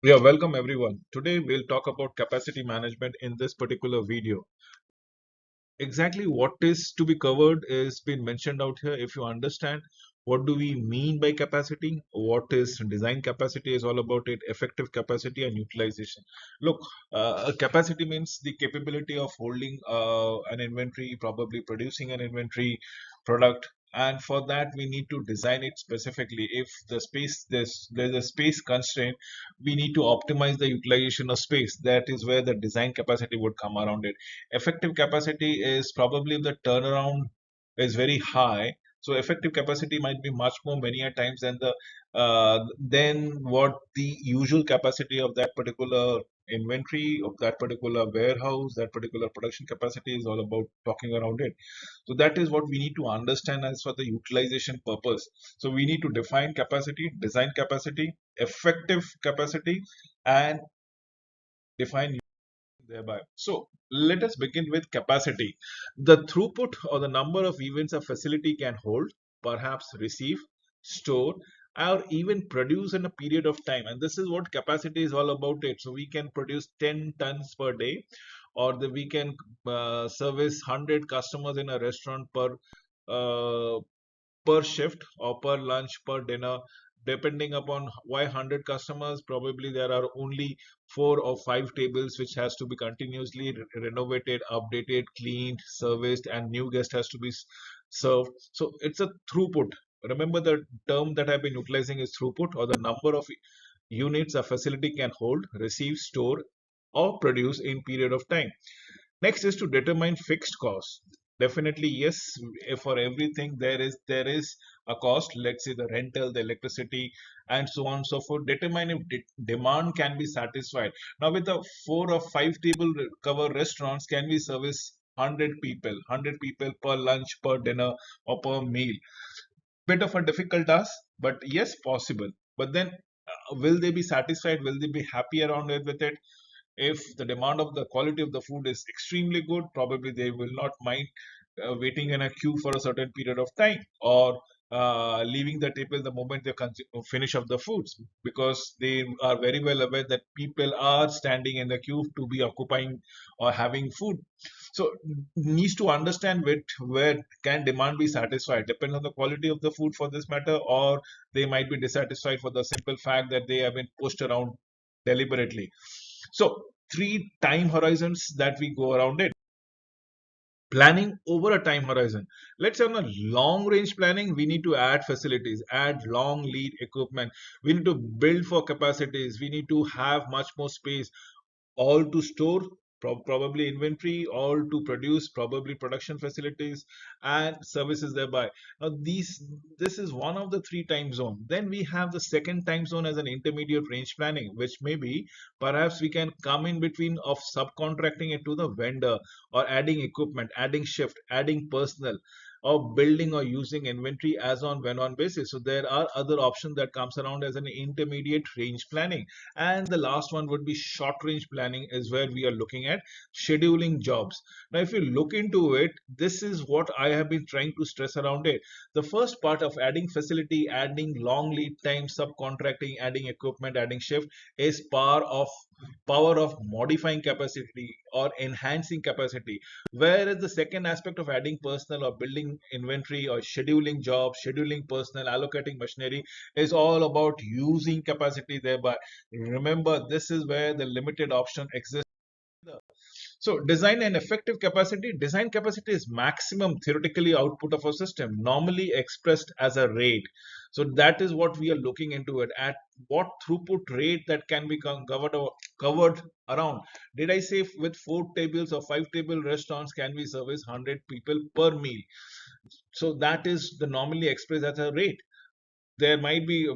Yeah, welcome everyone. Today we'll talk about capacity management in this particular video. Exactly what is to be covered is been mentioned out here. If you understand what do we mean by capacity, what is design capacity is all about it, effective capacity and utilization. Look, capacity means the capability of holding an inventory, probably producing an inventory product, and for that we need to design it specifically. If there's a space constraint, we need to optimize the utilization of space. That is where the design capacity would come around it. Effective capacity is probably the turnaround is very high, so effective capacity might be much more many a times than the than what the usual capacity of that particular inventory of that particular warehouse, that particular production capacity is all about talking around it. So that is what we need to understand as for the utilization purpose. So we need to define capacity, design capacity, effective capacity, and define thereby. So let us begin with capacity. The throughput or the number of events a facility can hold, perhaps receive, store, or even produce in a period of time. And this is what capacity is all about it. So we can produce 10 tons per day, or we can service 100 customers in a restaurant uh, per shift or per lunch, per dinner, depending upon why 100 customers, probably there are only 4 or 5 tables which has to be continuously renovated, updated, cleaned, serviced, and new guest has to be served. So it's a throughput. Remember the term that I've been utilizing is throughput, or the number of units a facility can hold, receive, store, or produce in period of time. Next is to determine fixed costs. Definitely, yes, for everything there is a cost. Let's say the rental, the electricity, and so on and so forth. Determine if demand can be satisfied. Now, with the 4 or 5 table cover restaurants, can we service 100 people per lunch, per dinner, or per meal? Bit of a difficult task, but yes, possible. But then, will they be satisfied? Will they be happy around it with it? If the demand of the quality of the food is extremely good, probably they will not mind waiting in a queue for a certain period of time, or leaving the table the moment they finish up the foods, because they are very well aware that people are standing in the queue to be occupying or having food. So needs to understand where can demand be satisfied, depends on the quality of the food for this matter, or they might be dissatisfied for the simple fact that they have been pushed around deliberately. So, three time horizons that we go around it. Planning over a time horizon. Let's say on a long range planning, we need to add facilities, add long lead equipment. We need to build for capacities. We need to have much more space, all to store, probably inventory, all to produce, probably production facilities and services thereby. Now this is one of the three time zone. Then we have the second time zone as an intermediate range planning, which may be perhaps we can come in between of subcontracting it to the vendor, or adding equipment, adding shift, adding personnel, or building or using inventory as on when on basis. So there are other options that comes around as an intermediate range planning. And the last one would be short range planning, is where we are looking at scheduling jobs. Now, if you look into it, this is what I have been trying to stress around it. The first part of adding facility, adding long lead time, subcontracting, adding equipment, adding shift is power of modifying capacity or enhancing capacity. Whereas the second aspect of adding personnel or building inventory or scheduling jobs, scheduling personnel, allocating machinery is all about using capacity thereby. Remember, this is where the limited option exists. So design and effective capacity. Design capacity is maximum theoretically output of a system, normally expressed as a rate. So that is what we are looking into it. At what throughput rate that can be covered around. Did I say with 4 tables or 5 table restaurants can we service 100 people per meal? So that is the normally expressed as a rate. There might be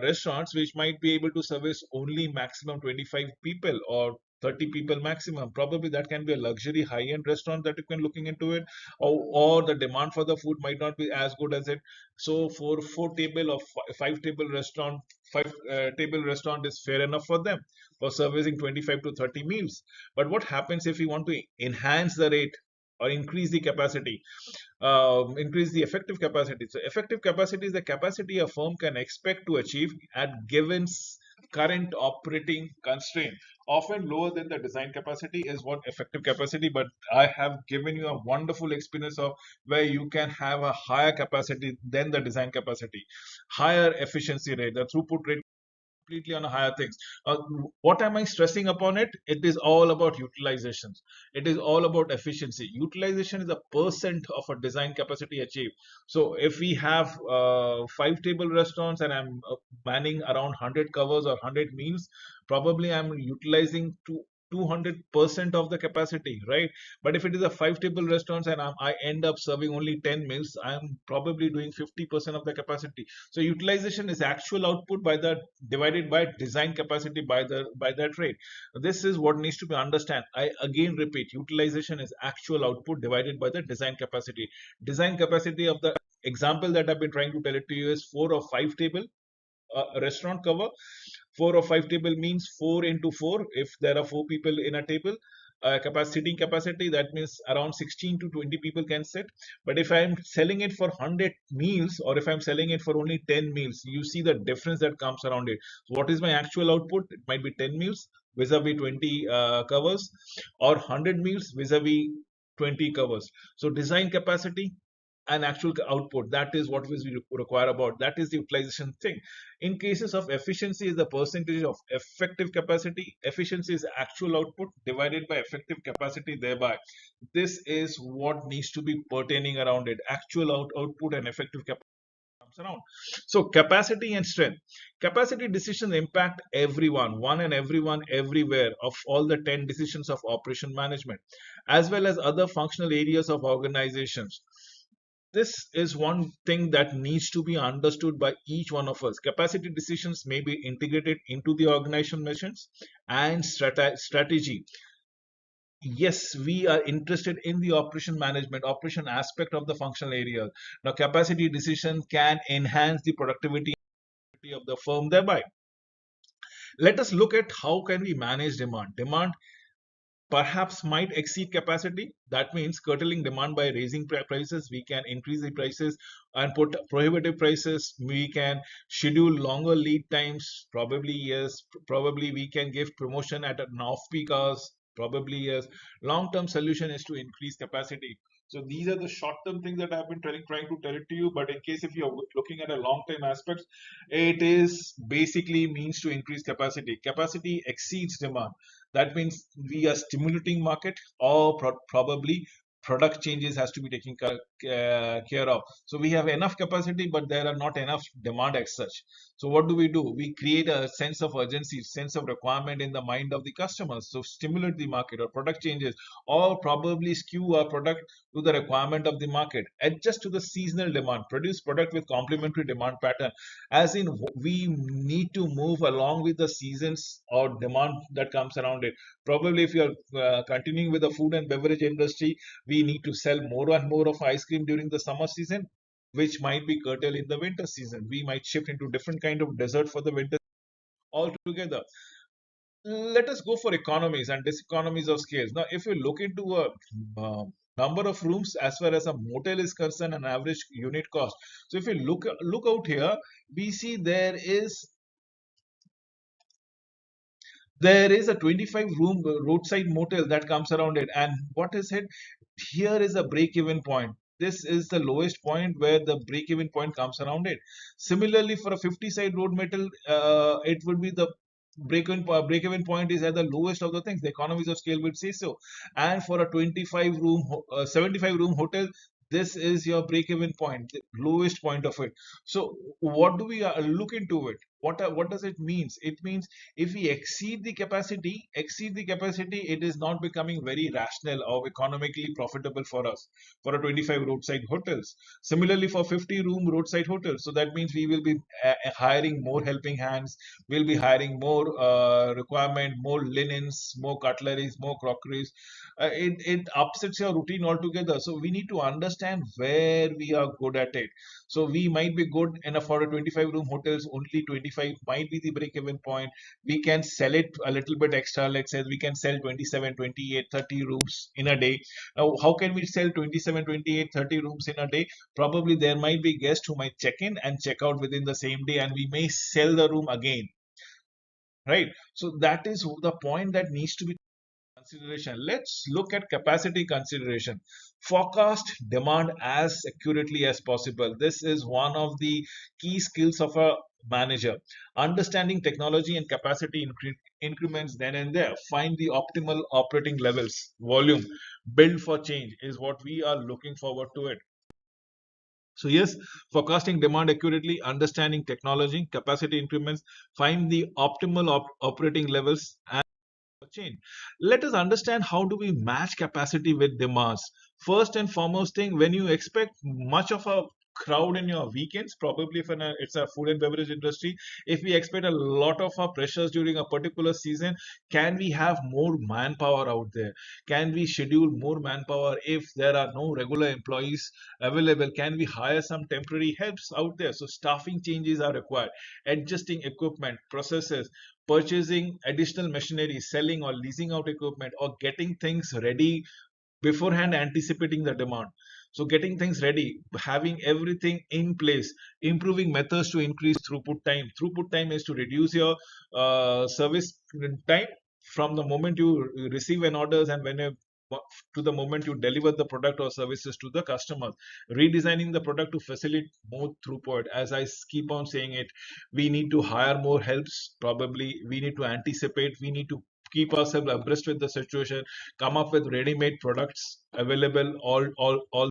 restaurants which might be able to service only maximum 25 people or 30 people maximum. Probably that can be a luxury high-end restaurant that you can looking into it, or the demand for the food might not be as good as it. So for 4 table or 5 table restaurant, 5 table restaurant is fair enough for them for servicing 25 to 30 meals. But what happens if we want to enhance the rate or increase the capacity, increase the effective capacity? So effective capacity is the capacity a firm can expect to achieve at given current operating constraint, often lower than the design capacity, is what effective capacity. But I have given you a wonderful experience of where you can have a higher capacity than the design capacity, higher efficiency rate, the throughput rate completely on higher things. What am I stressing upon it? It is all about utilizations. It is all about efficiency. Utilization is a percent of a design capacity achieved. So if we have five table restaurants and I'm manning around 100 covers or 100 meals, probably I'm utilizing 200% of the capacity, right? But if it is a five table restaurants and I end up serving only 10 meals, I'm probably doing 50% of the capacity. So utilization is actual output by the divided by design capacity by that rate. This is what needs to be understand. I again repeat, utilization is actual output divided by the design capacity. Design capacity of the example that I've been trying to tell it to you is four or five table restaurant cover. Four or five table means four into four. If there are four people in a table, seating capacity, that means around 16 to 20 people can sit. But if I'm selling it for 100 meals or if I'm selling it for only 10 meals, you see the difference that comes around it. So what is my actual output? It might be 10 meals vis-a-vis 20 covers, or 100 meals vis-a-vis 20 covers. So design capacity and actual output, that is what we require about, that is the utilization thing. In cases of efficiency, is the percentage of effective capacity. Efficiency is actual output divided by effective capacity, thereby this is what needs to be pertaining around it, actual output and effective capacity comes around. So capacity and strength. Capacity decisions impact everyone, one and everyone, everywhere, of all the 10 decisions of operation management, as well as other functional areas of organizations. This is one thing that needs to be understood by each one of us. Capacity decisions may be integrated into the organization missions and strategy. Yes, we are interested in the operation management, operation aspect of the functional area. Now, capacity decision can enhance the productivity of the firm thereby. Let us look at how can we manage demand. Demand perhaps might exceed capacity. That means curtailing demand by raising prices. We can increase the prices and put prohibitive prices. We can schedule longer lead times. Probably yes. Probably we can give promotion at an off-peak hours. Probably yes. Long-term solution is to increase capacity. So these are the short-term things that I've been trying to tell it to you. But in case if you're looking at a long-term aspects, it is basically means to increase capacity. Capacity exceeds demand. That means we are stimulating market, or probably product changes has to be taken care of. So we have enough capacity, but there are not enough demand as such. So what do? We create a sense of urgency, sense of requirement in the mind of the customers. So stimulate the market or product changes, or probably skew our product to the requirement of the market, adjust to the seasonal demand, produce product with complementary demand pattern, as in we need to move along with the seasons or demand that comes around it. Probably if you are continuing with the food and beverage industry, we need to sell more and more of ice cream during the summer season, which might be curtailed in the winter season. We might shift into different kind of dessert for the winter altogether. Let us go for economies and diseconomies of scales. Now, if you look into a number of rooms as far as a motel is concerned, an average unit cost. So if you look out here, we see there is a 25 room roadside motel that comes around it. And what is it? Here is a break even point. This is the lowest point where the break even point comes around it. Similarly, for a 50 side road metal, it would be the break even point is at the lowest of the things. The economies of scale would say so. And for a 25 room 75 room hotel, this is your break even point, the lowest point of it. So what do we look into it? What does it means? It means if we exceed the capacity, it is not becoming very rational or economically profitable for us for a 25 roadside hotels. Similarly, for 50 room roadside hotels, so that means we will be hiring more helping hands, we'll be hiring more requirement, more linens, more cutleries, more crockeries. It upsets your routine altogether. So we need to understand where we are good at it. So we might be good enough for a 25 room hotels, only 25 might be the break even point. We can sell it a little bit extra. Let's say we can sell 27, 28, 30 rooms in a day. Now, how can we sell 27, 28, 30 rooms in a day? Probably there might be guests who might check in and check out within the same day, and we may sell the room again. right? So that is the point that needs to be consideration. Let's look at capacity consideration. Forecast demand as accurately as possible. This is one of the key skills of a manager. Understanding technology and capacity increments then and there. Find the optimal operating levels. Volume. Build for change is what we are looking forward to it. So yes, forecasting demand accurately, understanding technology, capacity increments, find the optimal operating levels and chain. Let us understand how do we match capacity with demands. First and foremost thing, when you expect much of a crowd in your weekends, probably if it's a food and beverage industry, if we expect a lot of our pressures during a particular season, can we have more manpower out there? Can we schedule more manpower if there are no regular employees available? Can we hire some temporary helps out there? So staffing changes are required, adjusting equipment, processes, purchasing additional machinery, selling or leasing out equipment, or getting things ready beforehand, anticipating the demand. So, getting things ready, having everything in place, improving methods to increase throughput time. Throughput time is to reduce your service time from the moment you receive an orders and when you to the moment you deliver the product or services to the customer. Redesigning the product to facilitate more throughput. As I keep on saying it, we need to hire more helps. Probably we need to anticipate. We need to keep ourselves abreast with the situation. Come up with ready-made products available all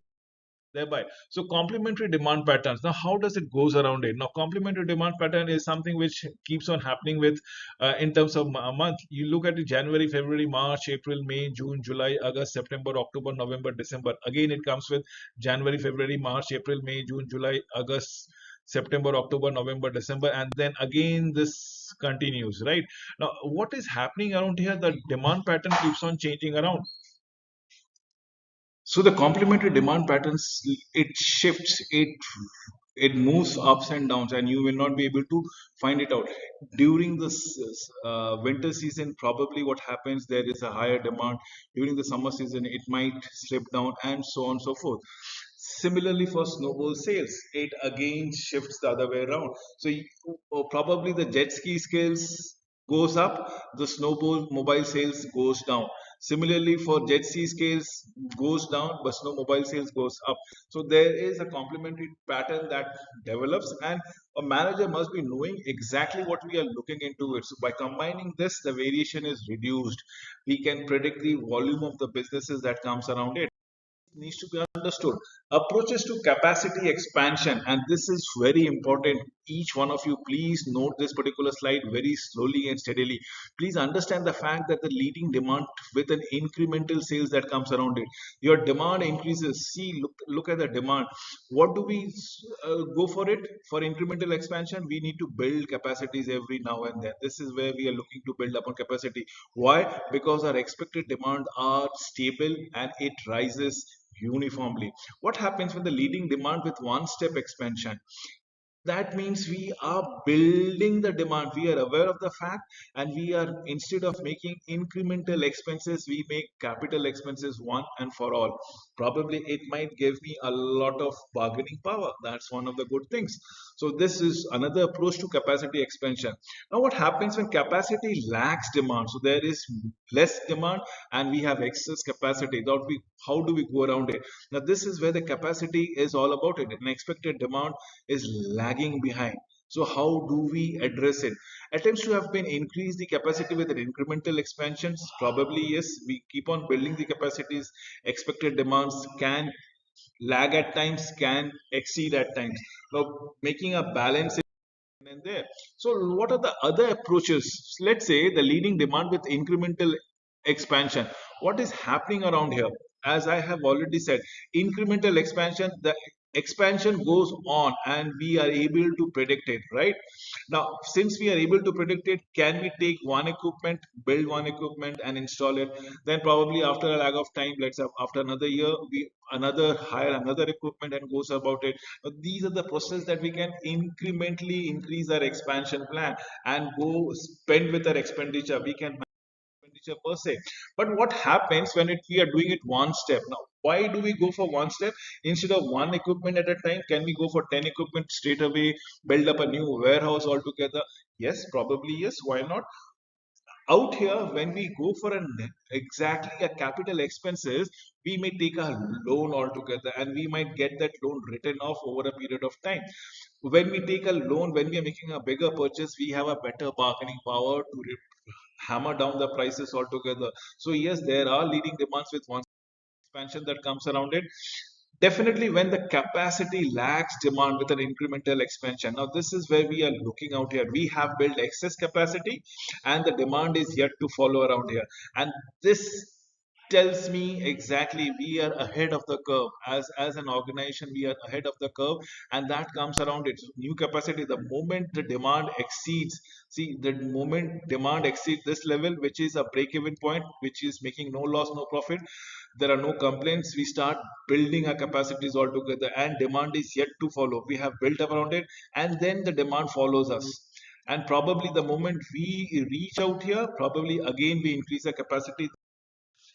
thereby. So complementary demand patterns. Now, how does it goes around it? Now, complementary demand pattern is something which keeps on happening with in terms of a month. You look at it January, February, March, April, May, June, July, August, September, October, November, December. Again, it comes with January, February, March, April, May, June, July, August, September, October, November, December, and then again this continues, right? Now, what is happening around here? The demand pattern keeps on changing around. So the complementary demand patterns, it shifts, it moves ups and downs, and you will not be able to find it out during this winter season. Probably what happens, there is a higher demand. During the summer season, it might slip down, and so on and so forth. Similarly, for snowball sales, it again shifts the other way around. So probably the jet ski skills goes up, the snowball mobile sales goes down. Similarly, for jet ski scales goes down, but snowmobile sales goes up. So there is a complementary pattern that develops, and a manager must be knowing exactly what we are looking into it. So by combining this, the variation is reduced. We can predict the volume of the businesses that comes around it. Needs to be understood. Approaches to capacity expansion, and this is very important. Each one of you, please note this particular slide very slowly and steadily. Please understand the fact that the leading demand with an incremental sales that comes around it. Your demand increases. See, look at the demand. What do we go for it? For incremental expansion, we need to build capacities every now and then. This is where we are looking to build upon capacity. Why? Because our expected demand are stable and it rises uniformly. What happens when the leading demand with one step expansion? That means we are building the demand. We are aware of the fact, and we are, instead of making incremental expenses, we make capital expenses one and for all. Probably it might give me a lot of bargaining power. That's one of the good things. So this is another approach to capacity expansion. Now, what happens when capacity lacks demand? So there is less demand and we have excess capacity. How do we go around it? Now, this is where the capacity is all about it. An expected demand is lagging behind. So how do we address it? Attempts to have been increase the capacity with an incremental expansions. Probably yes, we keep on building the capacities. Expected demands can lag at times, can exceed at times. Now making a balance and there. So what are the other approaches? Let's say the leading demand with incremental expansion. What is happening around here? As I have already said, incremental expansion, the expansion goes on and we are able to predict it, right? Now, since we are able to predict it, can we take one equipment, build one equipment and install it? Then probably after a lag of time, let's say after another year, we another hire another equipment and goes about it. But these are the process that we can incrementally increase our expansion plan and go spend with our expenditure. We can expenditure per se. But what happens when we are doing it one step? Now, why do we go for one step instead of one equipment at a time? Can we go for 10 equipment straight away, build up a new warehouse altogether? Yes, probably yes. Why not? Out here, when we go for an exactly a capital expenses, we may take a loan altogether, and we might get that loan written off over a period of time. When we take a loan, when we are making a bigger purchase, we have a better bargaining power to hammer down the prices altogether. So yes, there are leading demands with one expansion that comes around it. Definitely, when the capacity lacks demand with an incremental expansion. Now, this is where we are looking out here. We have built excess capacity, and the demand is yet to follow around here. And this tells me exactly we are ahead of the curve. As an organization, we are ahead of the curve, and that comes around it. New capacity, the moment the demand exceeds, see, the moment demand exceeds this level, which is a break-even point, which is making no loss, no profit, there are no complaints, we start building our capacities altogether, and demand is yet to follow. We have built up around it, and then the demand follows us. And probably the moment we reach out here, probably again we increase the capacity.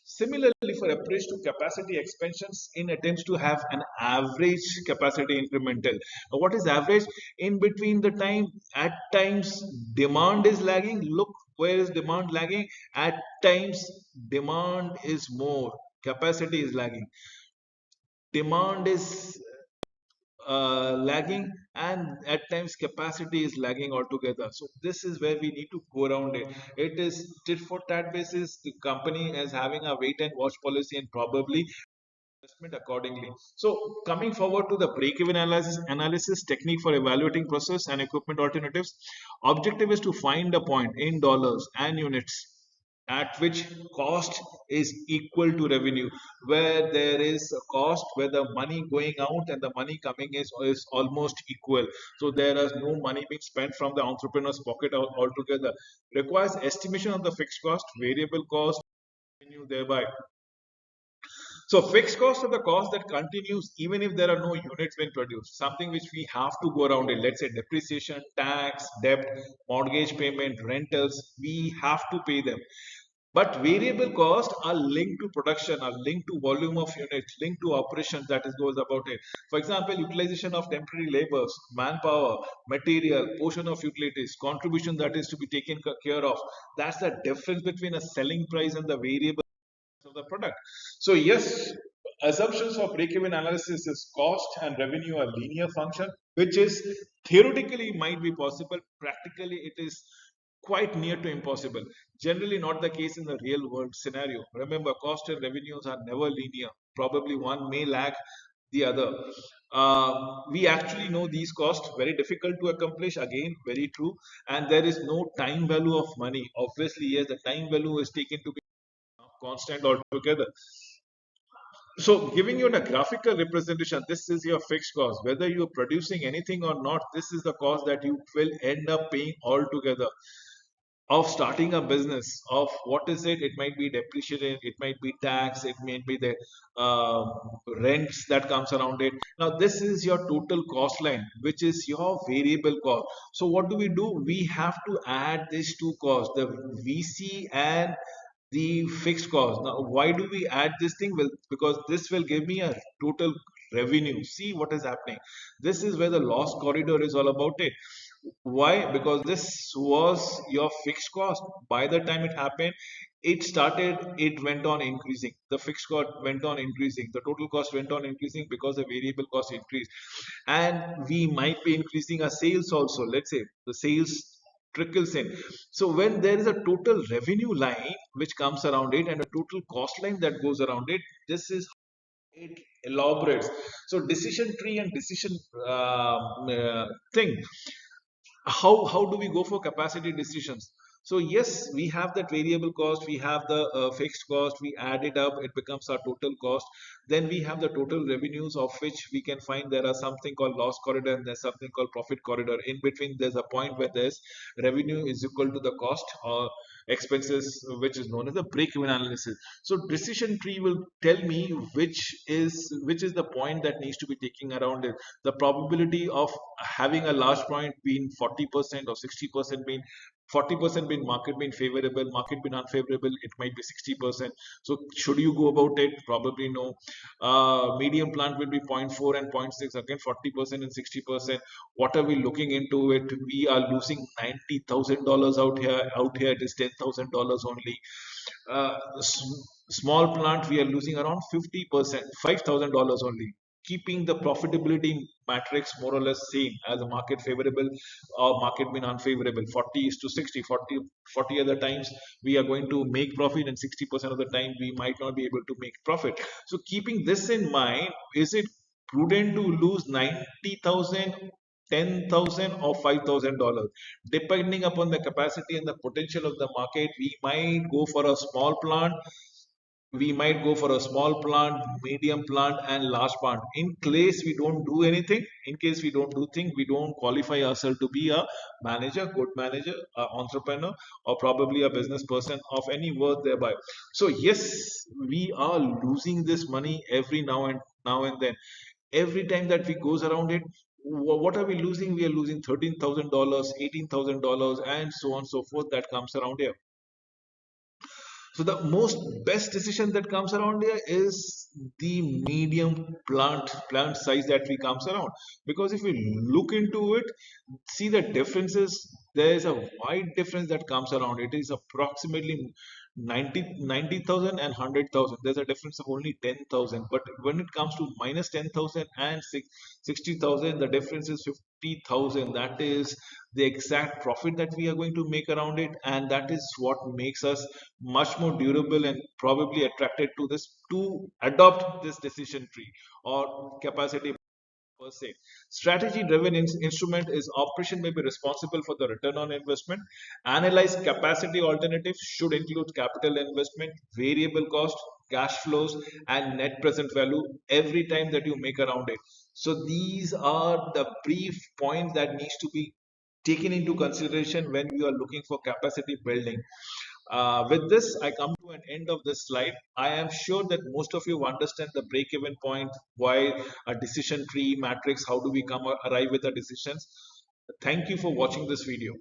Similarly, for approach to capacity expansions in attempts to have an average capacity incremental. Now, what is average? In between the time, at times demand is lagging. Look, where is demand lagging? At times demand is more, capacity is lagging. Demand is lagging, and at times capacity is lagging altogether. So this is where we need to go around it. It is tit for tat basis. The company is having a wait and watch policy, and probably investment accordingly. So coming forward to the break-even analysis technique for evaluating process and equipment alternatives, objective is to find a point in dollars and units at which cost is equal to revenue, where there is a cost where the money going out and the money coming is almost equal. So there is no money being spent from the entrepreneur's pocket altogether. Requires estimation of the fixed cost, variable cost, revenue thereby. So fixed cost are the cost that continues even if there are no units being produced. Something which we have to go around it. Let's say depreciation, tax, debt, mortgage payment, rentals. We have to pay them. But variable costs are linked to production, are linked to volume of units, linked to operations that is goes about it. For example, utilization of temporary labors, manpower, material, portion of utilities, contribution that is to be taken care of. That's the difference between a selling price and the variable of the product. So yes, assumptions of break-even analysis is cost and revenue are linear function, which is theoretically might be possible. Practically, it is quite near to impossible. Generally, not the case in the real world scenario. Remember, cost and revenues are never linear. Probably one may lag the other. We actually know these costs very difficult to accomplish. Again, very true. And there is no time value of money. Obviously, yes, the time value is taken to be constant altogether. So giving you a graphical representation, this is your fixed cost. Whether you're producing anything or not, this is the cost that you will end up paying altogether. Of starting a business, of what is it? It might be depreciation, it might be tax, it may be the rents that comes around it. Now this is your total cost line, which is your variable cost. So what do? We have to add these two costs, the VC and the fixed cost. Now, why do we add this thing? Well, because this will give me a total revenue. See what is happening. This is where the loss corridor is all about it. Why? Because this was your fixed cost. By the time it happened, it went on increasing. The fixed cost went on increasing. The total cost went on increasing because the variable cost increased. And we might be increasing our sales also. Let's say the sales trickles in. So when there is a total revenue line which comes around it and a total cost line that goes around it, this is it elaborates. So decision tree and decision thing. How do we go for capacity decisions? So yes, we have that variable cost, we have the fixed cost, we add it up, it becomes our total cost. Then we have the total revenues, of which we can find there are something called loss corridor and there's something called profit corridor. In between there's a point where there's revenue is equal to the cost or expenses, which is known as the break even analysis. So decision tree will tell me which is the point that needs to be taken around it. The probability of having a large point being 40% or 60% being 40% being market being favorable, market being unfavorable, it might be 60%. So should you go about it? Probably no. Medium plant will be zero point 0.4 and zero point 0.6, again 40% and 60%. What are we looking into it? We are losing $90,000 out here. Out here it is $10,000 only. Small plant we are losing around 50%, $5,000 only, keeping the profitability matrix more or less same as a market favorable or market being unfavorable. 40 is to 60, 40 other times we are going to make profit, and 60% of the time we might not be able to make profit. So keeping this in mind, is it prudent to lose 90,000, 10,000 or $5,000? Depending upon the capacity and the potential of the market, we might go for a small plant, we might go for a small plant, medium plant, and large plant. In case we don't do anything, in case we don't do things, we don't qualify ourselves to be a manager, good manager, a entrepreneur, or probably a business person of any worth thereby. So yes, we are losing this money every now and then. Every time that we goes around it, what are we losing? We are losing $13,000, $18,000, and so on and so forth. That comes around here. So the most best decision that comes around here is the medium plant size that we comes around. Because if we look into it, see the differences, there is a wide difference that comes around. It is approximately 90,000 and 100,000. There's a difference of only 10,000. But when it comes to minus 10,000 and 60,000, the difference is 50,000. That is the exact profit that we are going to make around it, and that is what makes us much more durable and probably attracted to this, to adopt this decision tree or capacity per se. Strategy driven instrument is operation may be responsible for the return on investment. Analyze capacity alternatives should include capital investment, variable cost, cash flows, and net present value every time that you make around it. So these are the brief points that needs to be taken into consideration when we are looking for capacity building. With this, I come to an end of this slide. I am sure that most of you understand the break-even point, why a decision tree matrix, how do we come arrive with the decisions. Thank you for watching this video.